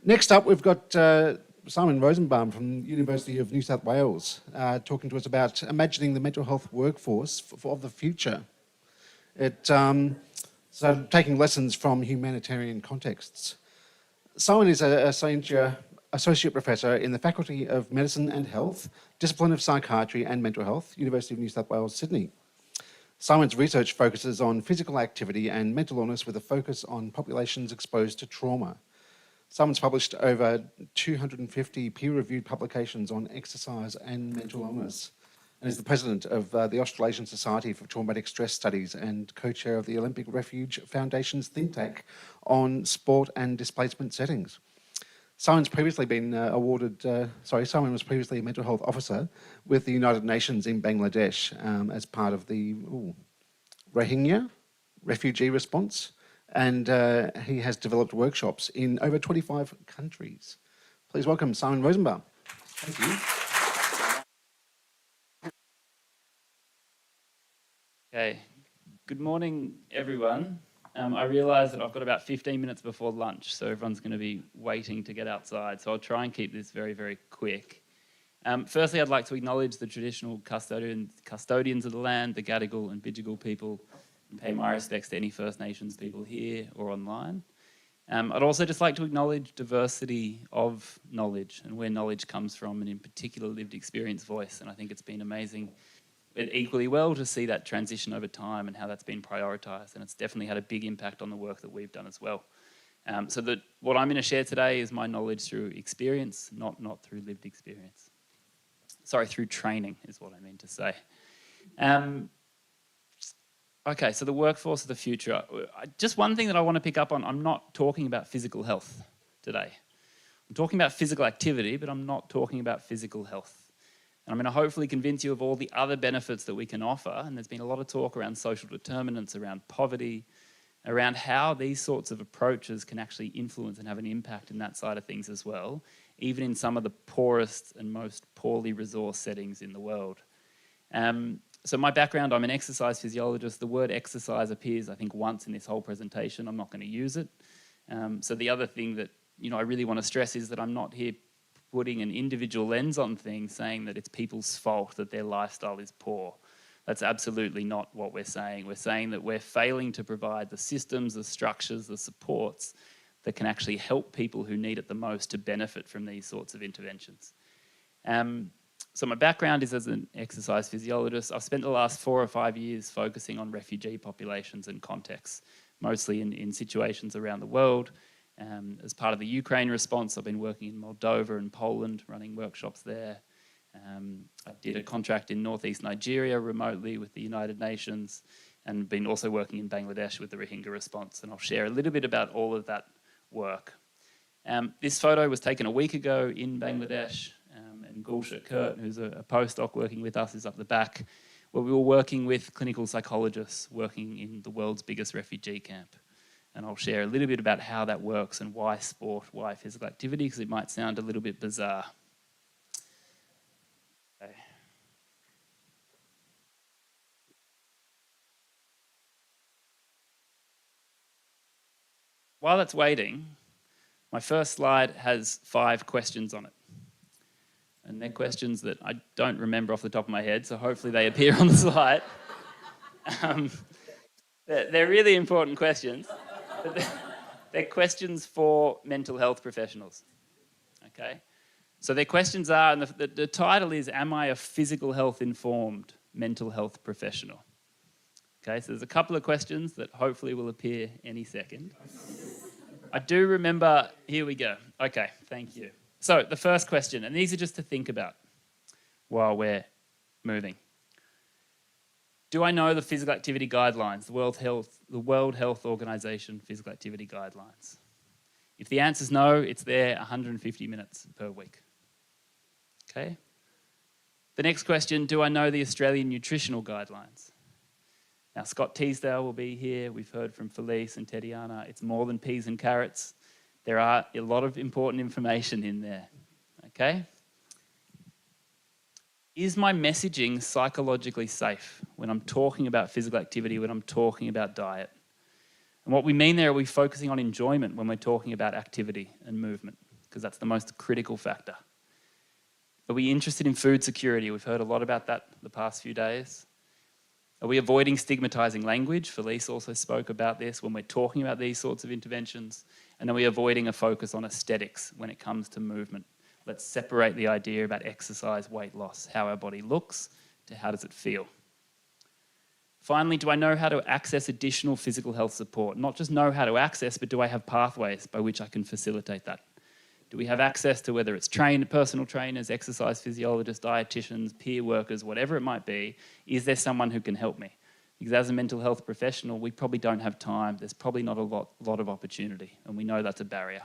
Next up, we've got Simon Rosenbaum from the University of New South Wales talking to us about imagining the mental health workforce of the future. So taking lessons from humanitarian contexts. Simon is a senior associate professor in the Faculty of Medicine and Health, Discipline of Psychiatry and Mental Health, University of New South Wales, Sydney. Simon's research focuses on physical activity and mental illness with a focus on populations exposed to trauma. Simon's published over 250 peer-reviewed publications on exercise and mental illness, and is the president of the Australasian Society for Traumatic Stress Studies and co-chair of the Olympic Refuge Foundation's think tank on sport and displacement settings. Simon was previously a mental health officer with the United Nations in Bangladesh as part of the Rohingya refugee response, and he has developed workshops in over 25 countries. Please welcome Simon Rosenbaum. Thank you. Okay, good morning, everyone. I realise that I've got about 15 minutes before lunch, so everyone's going to be waiting to get outside, so I'll try and keep this very, very quick. Firstly, I'd like to acknowledge the traditional custodians of the land, the Gadigal and Bidjigal people, and pay my respects to any First Nations people here or online. I'd also just like to acknowledge diversity of knowledge and where knowledge comes from, and in particular lived experience voice, and I think it's been amazing equally well to see that transition over time and how that's been prioritised, and it's definitely had a big impact on the work that we've done as well. So that what I'm going to share today is my knowledge through experience, not through lived experience. Sorry, through training is what I mean to say. Okay, so the workforce of the future. Just one thing that I want to pick up on, I'm not talking about physical health today. I'm talking about physical activity, but I'm not talking about physical health. And I'm going to hopefully convince you of all the other benefits that we can offer. And there's been a lot of talk around social determinants, around poverty, around how these sorts of approaches can actually influence and have an impact in that side of things as well, even in some of the poorest and most poorly resourced settings in the world. So my background, I'm an exercise physiologist. The word exercise appears, I think, once in this whole presentation. I'm not going to use it. So the other thing that I really want to stress is that I'm not here putting an individual lens on things, saying that it's people's fault that their lifestyle is poor. That's absolutely not what we're saying. We're saying that we're failing to provide the systems, the structures, the supports that can actually help people who need it the most to benefit from these sorts of interventions. So my background is as an exercise physiologist. I've spent the last 4 or 5 years focusing on refugee populations and contexts, mostly in situations around the world. As part of the Ukraine response, I've been working in Moldova and Poland, running workshops there. I did a contract in northeast Nigeria remotely with the United Nations, and been also working in Bangladesh with the Rohingya response, and I'll share a little bit about all of that work. This photo was taken a week ago in Bangladesh, and Gulsha Kurt, who's a postdoc working with us, is up the back, where we were working with clinical psychologists working in the world's biggest refugee camp. And I'll share a little bit about how that works and why sport, why physical activity, because it might sound a little bit bizarre. Okay. While that's waiting, my first slide has 5 questions on it. And they're questions that I don't remember off the top of my head, so hopefully they appear on the slide. They're really important questions. They're questions for mental health professionals, okay? So their questions are, and the title is, am I a physical health informed mental health professional? Okay, so there's a couple of questions that hopefully will appear any second. I do remember, here we go. Okay, thank you. So the first question, and these are just to think about while we're moving. Do I know the physical activity guidelines, the World Health Organization physical activity guidelines? If the answer is no, it's there 150 minutes per week. Okay? The next question, do I know the Australian nutritional guidelines? Now, Scott Teasdale will be here. We've heard from Felice and Tetiana. It's more than peas and carrots. There are a lot of important information in there. Okay? Is my messaging psychologically safe when I'm talking about physical activity, when I'm talking about diet? And what we mean there, are we focusing on enjoyment when we're talking about activity and movement? because that's the most critical factor. Are we interested in food security? We've heard a lot about that the past few days. Are we avoiding stigmatizing language? Felice also spoke about this when we're talking about these sorts of interventions. And are we avoiding a focus on aesthetics when it comes to movement? Let's separate the idea about exercise, weight loss, how our body looks, to how does it feel. Finally, do I know how to access additional physical health support? Not just know how to access, but do I have pathways by which I can facilitate that? Do we have access to whether it's personal trainers, exercise physiologists, dietitians, peer workers, whatever it might be? Is there someone who can help me? Because as a mental health professional, we probably don't have time. There's probably not a lot of opportunity, and we know that's a barrier.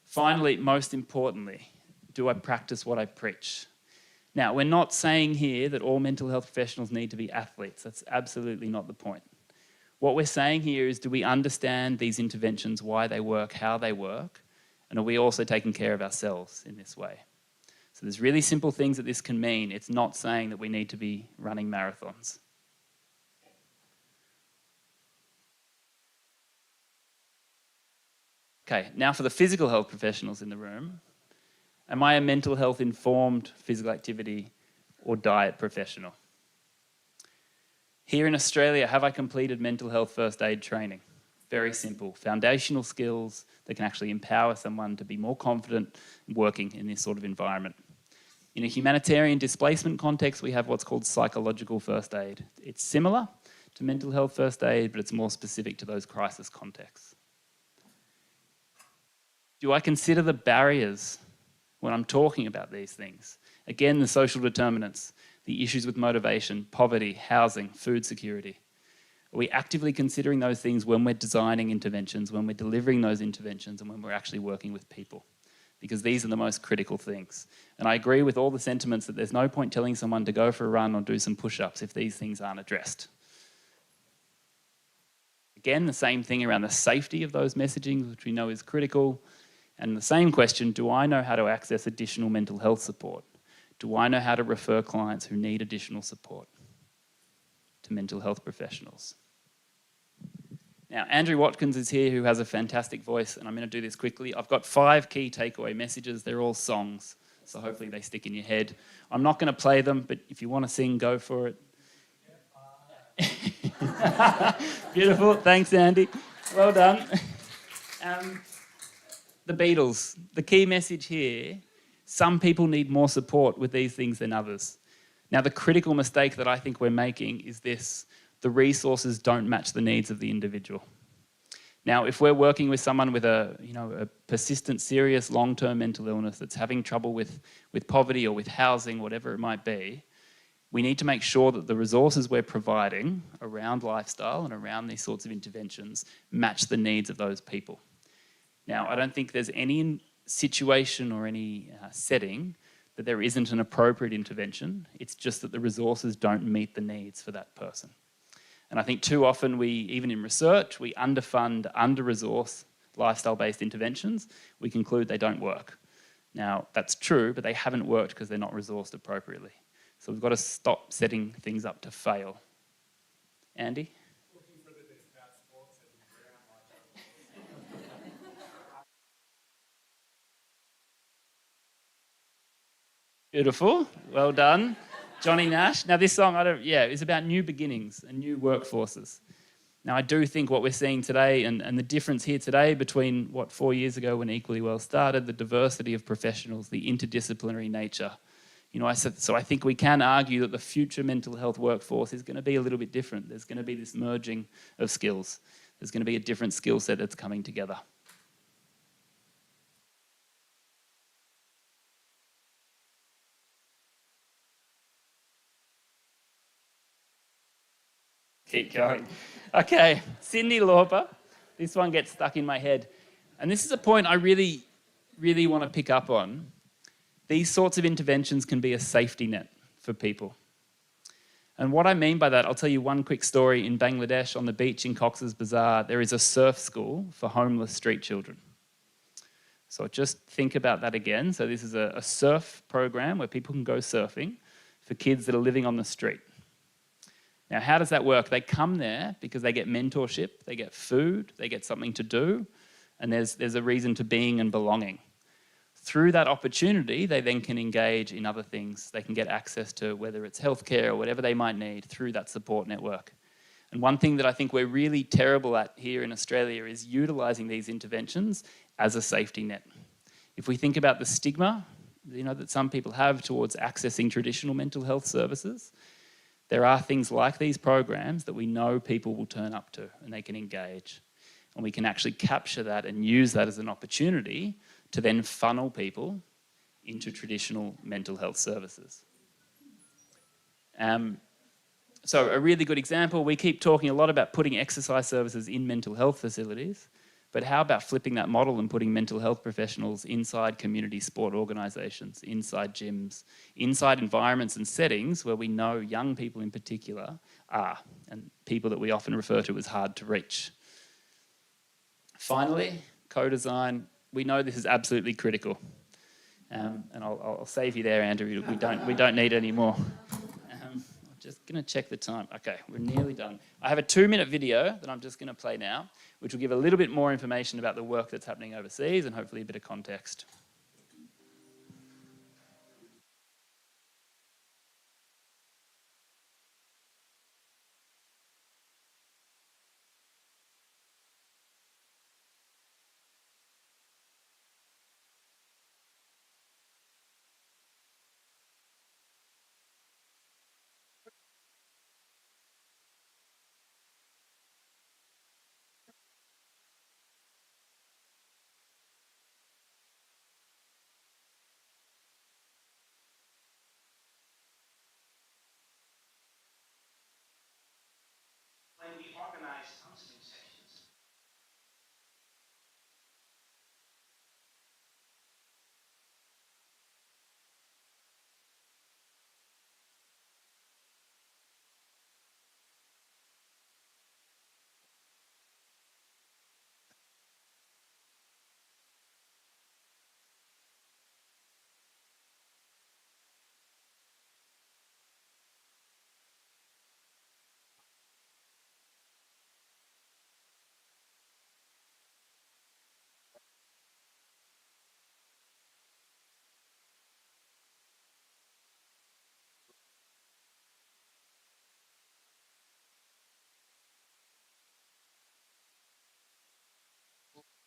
Finally, most importantly, do I practice what I preach? Now, we're not saying here that all mental health professionals need to be athletes. That's absolutely not the point. What we're saying here is, do we understand these interventions, why they work, how they work, and are we also taking care of ourselves in this way? So there's really simple things that this can mean. It's not saying that we need to be running marathons. Okay, now for the physical health professionals in the room, am I a mental health informed physical activity or diet professional? Here in Australia, have I completed mental health first aid training? Very simple, foundational skills that can actually empower someone to be more confident working in this sort of environment. In a humanitarian displacement context, we have what's called psychological first aid. It's similar to mental health first aid, but it's more specific to those crisis contexts. Do I consider the barriers when I'm talking about these things? Again, the social determinants, the issues with motivation, poverty, housing, food security. Are we actively considering those things when we're designing interventions, when we're delivering those interventions, and when we're actually working with people? Because these are the most critical things. And I agree with all the sentiments that there's no point telling someone to go for a run or do some push-ups if these things aren't addressed. Again, the same thing around the safety of those messagings, which we know is critical. And the same question, do I know how to access additional mental health support? Do I know how to refer clients who need additional support to mental health professionals? Now, Andrew Watkins is here, who has a fantastic voice, and I'm going to do this quickly. I've got 5 key takeaway messages. They're all songs, so hopefully they stick in your head. I'm not going to play them, but if you want to sing, go for it. Beautiful. Thanks, Andy. Well done. The Beatles. The key message here, some people need more support with these things than others. Now, the critical mistake that I think we're making is this: the resources don't match the needs of the individual. Now, if we're working with someone with a persistent, serious, long-term mental illness that's having trouble with poverty or with housing, whatever it might be, we need to make sure that the resources we're providing around lifestyle and around these sorts of interventions match the needs of those people. Now, I don't think there's any situation or any setting that there isn't an appropriate intervention. It's just that the resources don't meet the needs for that person. And I think too often even in research, we underfund, under-resource lifestyle-based interventions. We conclude they don't work. Now, that's true, but they haven't worked because they're not resourced appropriately. So we've got to stop setting things up to fail. Andy? Beautiful. Well done. Johnny Nash. Now, this song, is about new beginnings and new workforces. Now, I do think what we're seeing today and the difference here today between 4 years ago when Equally Well started, the diversity of professionals, the interdisciplinary nature. So I think we can argue that the future mental health workforce is going to be a little bit different. There's going to be this merging of skills. There's going to be a different skill set that's coming together. Keep going. Okay, Cyndi Lauper. This one gets stuck in my head. And this is a point I really, really want to pick up on. These sorts of interventions can be a safety net for people. And what I mean by that, I'll tell you one quick story. In Bangladesh, on the beach in Cox's Bazar, there is a surf school for homeless street children. So just think about that again. So this is a surf program where people can go surfing for kids that are living on the street. Now, how does that work? They come there because they get mentorship, they get food, they get something to do, and there's a reason to being and belonging. Through that opportunity, they then can engage in other things. They can get access to whether it's healthcare or whatever they might need through that support network. And one thing that I think we're really terrible at here in Australia is utilising these interventions as a safety net. If we think about the stigma, that some people have towards accessing traditional mental health services, there are things like these programs that we know people will turn up to and they can engage. And we can actually capture that and use that as an opportunity to then funnel people into traditional mental health services. So a really good example, we keep talking a lot about putting exercise services in mental health facilities, but how about flipping that model and putting mental health professionals inside community sport organisations, inside gyms, inside environments and settings where we know young people in particular are, and people that we often refer to as hard to reach. Finally, co-design. We know this is absolutely critical. And I'll save you there, Andrew. We don't need any more. Just going to check the time. Okay, we're nearly done. I have a 2-minute video that I'm just going to play now, which will give a little bit more information about the work that's happening overseas and hopefully a bit of context. When we organize counseling sessions,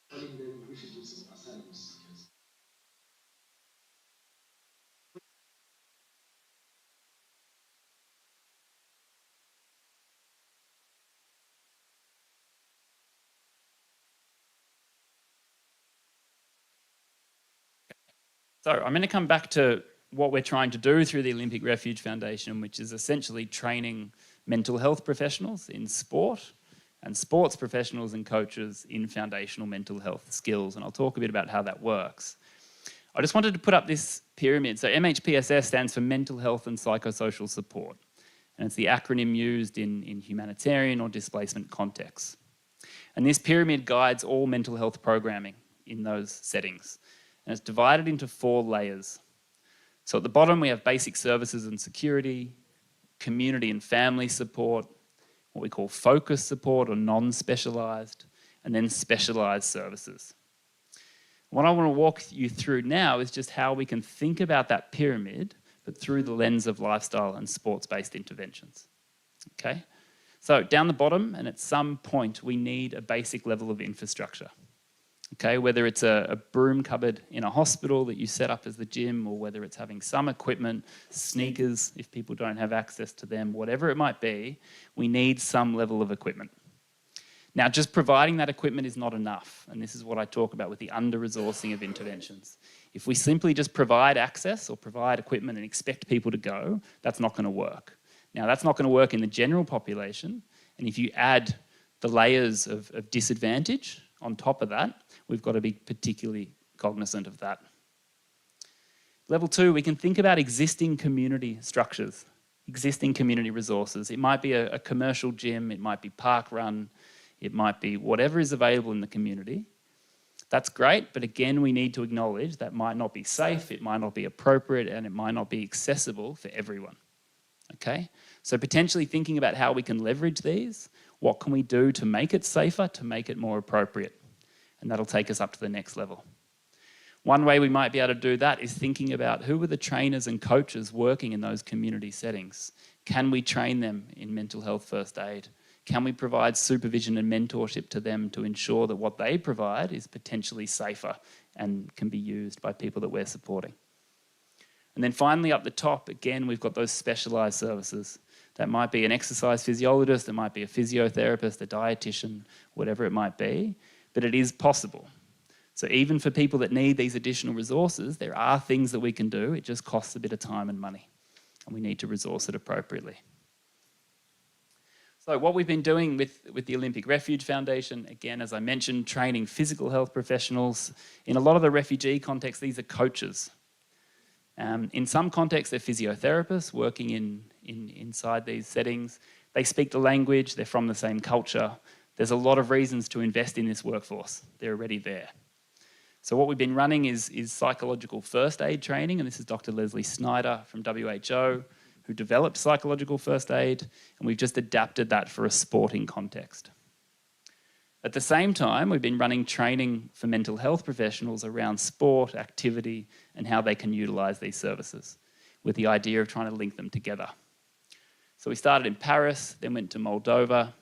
calling them refugees or asylum seekers. So I'm going to come back to what we're trying to do through the Olympic Refuge Foundation, which is essentially training mental health professionals in sport and sports professionals and coaches in foundational mental health skills. And I'll talk a bit about how that works. I just wanted to put up this pyramid. So MHPSS stands for Mental Health and Psychosocial Support. And it's the acronym used in humanitarian or displacement contexts. And this pyramid guides all mental health programming in those settings. And it's divided into 4 layers. So at the bottom, we have basic services and security, community and family support, what we call focus support or non-specialised, and then specialised services. What I want to walk you through now is just how we can think about that pyramid, but through the lens of lifestyle and sports-based interventions. Okay? So down the bottom, and at some point, we need a basic level of infrastructure. Okay, whether it's a broom cupboard in a hospital that you set up as the gym, or whether it's having some equipment, sneakers, if people don't have access to them, whatever it might be, we need some level of equipment. Now, just providing that equipment is not enough, and this is what I talk about with the under-resourcing of interventions. If we simply just provide access or provide equipment and expect people to go, that's not going to work. Now, that's not going to work in the general population, and if you add the layers of disadvantage on top of that, we've got to be particularly cognizant of that. Level 2, we can think about existing community structures, existing community resources. It might be a commercial gym, it might be park run, it might be whatever is available in the community. That's great, but again, we need to acknowledge that might not be safe, it might not be appropriate, and it might not be accessible for everyone. Okay? So potentially thinking about how we can leverage these, what can we do to make it safer, to make it more appropriate? and that'll take us up to the next level. One way we might be able to do that is thinking about who are the trainers and coaches working in those community settings. Can we train them in mental health first aid? Can we provide supervision and mentorship to them to ensure that what they provide is potentially safer and can be used by people that we're supporting? And then finally, up the top, again, we've got those specialised services. That might be an exercise physiologist, it might be a physiotherapist, a dietitian, whatever it might be, but it is possible. So even for people that need these additional resources, there are things that we can do. It just costs a bit of time and money, and we need to resource it appropriately. So what we've been doing with the Olympic Refuge Foundation, again, as I mentioned, training physical health professionals. In a lot of the refugee contexts, these are coaches. In some contexts, they're physiotherapists working inside these settings. They speak the language, they're from the same culture. There's a lot of reasons to invest in this workforce. They're already there. So what we've been running is psychological first aid training, and this is Dr. Leslie Snyder from WHO, who developed psychological first aid, and we've just adapted that for a sporting context. At the same time, we've been running training for mental health professionals around sport, activity, and how they can utilise these services, with the idea of trying to link them together. So we started in Paris, then went to Moldova,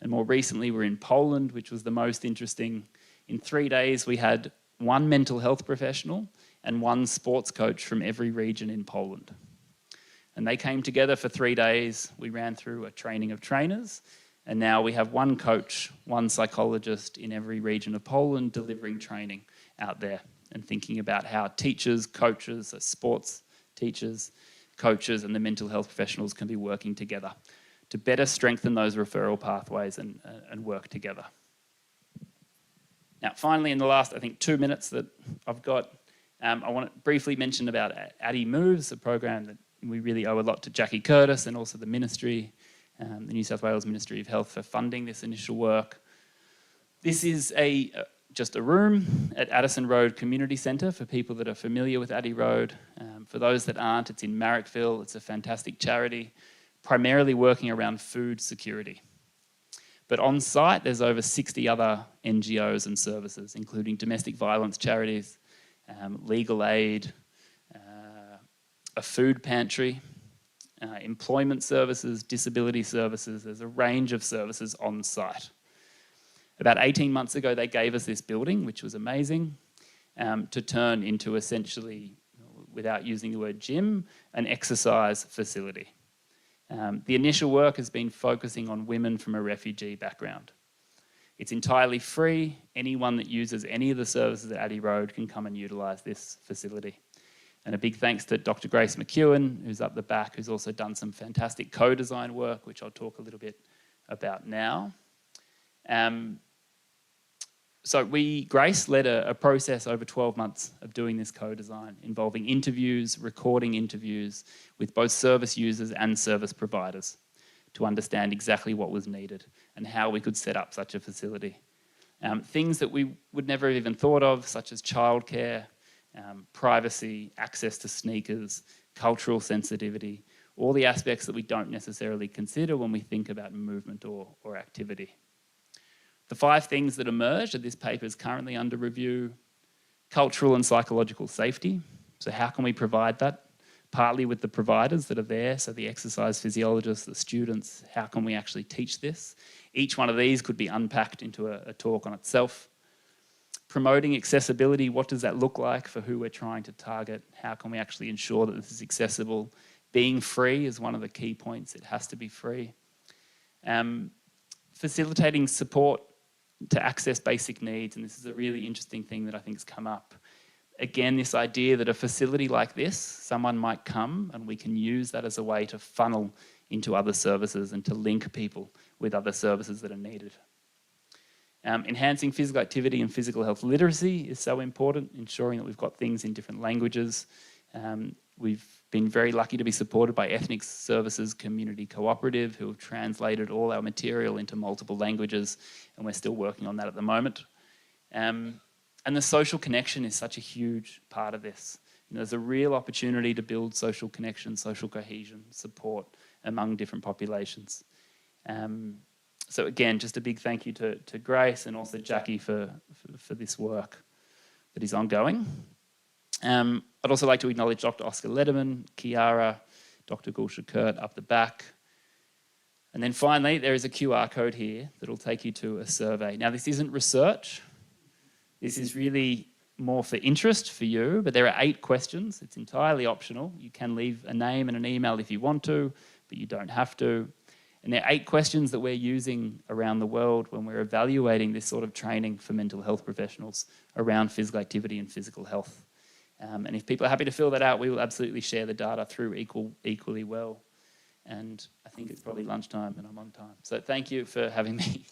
and more recently we're in Poland, which was the most interesting. In 3 days, we had one mental health professional and one sports coach from every region in Poland. And they came together for 3 days. We ran through a training of trainers, and now we have one coach, one psychologist in every region of Poland delivering training out there and thinking about how teachers, coaches, sports teachers, coaches, and the mental health professionals can be working together to better strengthen those referral pathways and work together. Now, finally, in the last, I think, 2 minutes that I've got, I want to briefly mention about ADDI Moves, a program that we really owe a lot to Jackie Curtis and also the Ministry, the New South Wales Ministry of Health, for funding this initial work. This is just a room at Addison Road Community Centre for people that are familiar with ADDI Road. For those that aren't, it's in Marrickville. It's a fantastic charity, primarily working around food security. But on site, there's over 60 other NGOs and services, including domestic violence charities, legal aid, a food pantry, employment services, disability services. There's a range of services on site. About 18 months ago, they gave us this building, which was amazing, to turn into essentially, without using the word gym, an exercise facility. The initial work has been focusing on women from a refugee background. It's entirely free. Anyone that uses any of the services at ADDI Road can come and utilise this facility. And a big thanks to Dr. Grace McEwen, who's up the back, who's also done some fantastic co-design work, which I'll talk a little bit about now. So Grace led a process over 12 months of doing this co-design, involving interviews, recording interviews with both service users and service providers to understand exactly what was needed and how we could set up such a facility. Things that we would never have even thought of, such as childcare, privacy, access to sneakers, cultural sensitivity, all the aspects that we don't necessarily consider when we think about movement or activity. The 5 things that emerged, and this paper is currently under review: cultural and psychological safety. So how can we provide that? Partly with the providers that are there, so the exercise physiologists, the students, how can we actually teach this? Each one of these could be unpacked into a talk on itself. Promoting accessibility, what does that look like for who we're trying to target? How can we actually ensure that this is accessible? Being free is one of the key points. It has to be free. Facilitating support to access basic needs, and this is a really interesting thing that I think has come up. Again, this idea that a facility like this, someone might come and we can use that as a way to funnel into other services and to link people with other services that are needed. Enhancing physical activity and physical health literacy is so important, ensuring that we've got things in different languages. We've been very lucky to be supported by Ethnic Services Community Cooperative, who have translated all our material into multiple languages, and we're still working on that at the moment. And the social connection is such a huge part of this. There's a real opportunity to build social connection, social cohesion, support among different populations. So again, just a big thank you to Grace and also Jackie for this work that is ongoing. I'd also like to acknowledge Dr. Oscar Lederman, Kiara, Dr. Gulsha Kurt up the back. And then finally, there is a QR code here that will take you to a survey. Now, this isn't research. This is really more for interest for you, but there are 8 questions. It's entirely optional. You can leave a name and an email if you want to, but you don't have to. And there are 8 questions that we're using around the world when we're evaluating this sort of training for mental health professionals around physical activity and physical health. And if people are happy to fill that out, we will absolutely share the data through equally well. And I think it's probably lunchtime and I'm on time. So thank you for having me.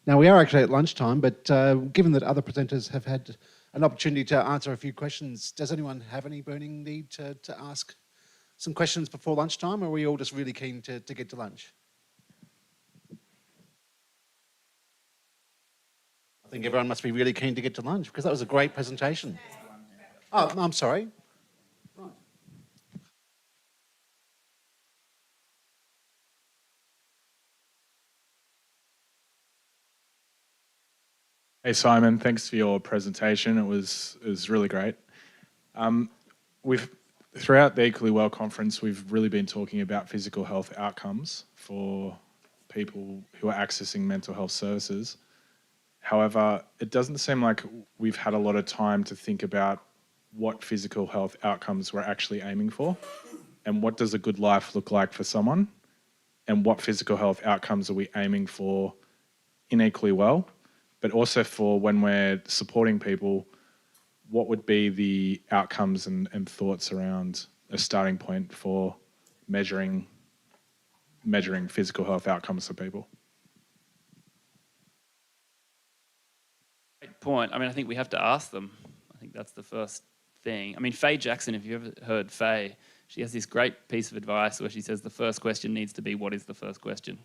Now, we are actually at lunchtime, but given that other presenters have had an opportunity to answer a few questions, does anyone have any burning need to ask some questions before lunchtime, or are we all just really keen to get to lunch? I think everyone must be really keen to get to lunch because that was a great presentation. Oh, I'm sorry. Right. Hey Simon, thanks for your presentation. It was really great. Throughout the Equally Well conference, we've really been talking about physical health outcomes for people who are accessing mental health services. However, it doesn't seem like we've had a lot of time to think about what physical health outcomes we're actually aiming for, and what does a good life look like for someone, and what physical health outcomes are we aiming for in Equally Well, but also for when we're supporting people, what would be the outcomes and thoughts around a starting point for measuring physical health outcomes for people? Great point. I mean, I think we have to ask them. I think that's the first thing. I mean, Faye Jackson, if you've ever heard Faye, she has this great piece of advice where she says the first question needs to be, what is the first question?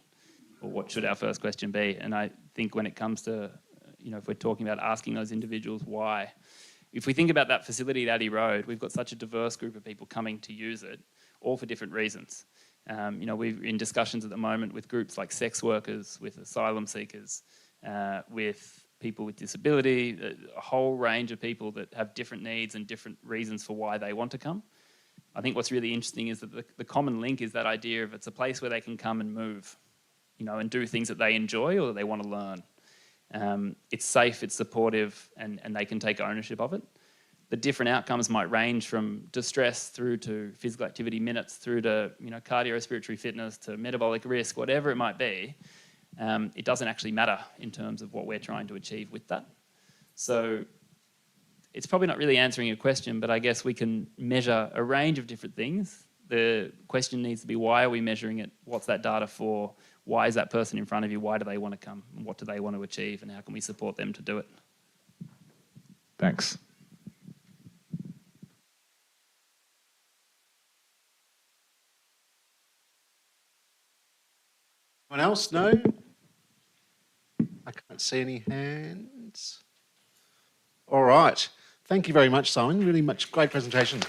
Or what should our first question be? And I think when it comes to, if we're talking about asking those individuals why, if we think about that facility at Addy Road, we've got such a diverse group of people coming to use it, all for different reasons. We're in discussions at the moment with groups like sex workers, with asylum seekers, with people with disability, a whole range of people that have different needs and different reasons for why they want to come. I think what's really interesting is that the common link is that idea of it's a place where they can come and move, and do things that they enjoy or that they want to learn. It's safe, it's supportive, and they can take ownership of it. The different outcomes might range from distress through to physical activity minutes, through to cardiorespiratory fitness, to metabolic risk, whatever it might be. It doesn't actually matter in terms of what we're trying to achieve with that. So it's probably not really answering your question, but I guess we can measure a range of different things. The question needs to be, why are we measuring it? What's that data for? Why is that person in front of you? Why do they want to come? And what do they want to achieve? And how can we support them to do it? Thanks. Anyone else? No? I can't see any hands. All right. Thank you very much, Simon. Really great presentation.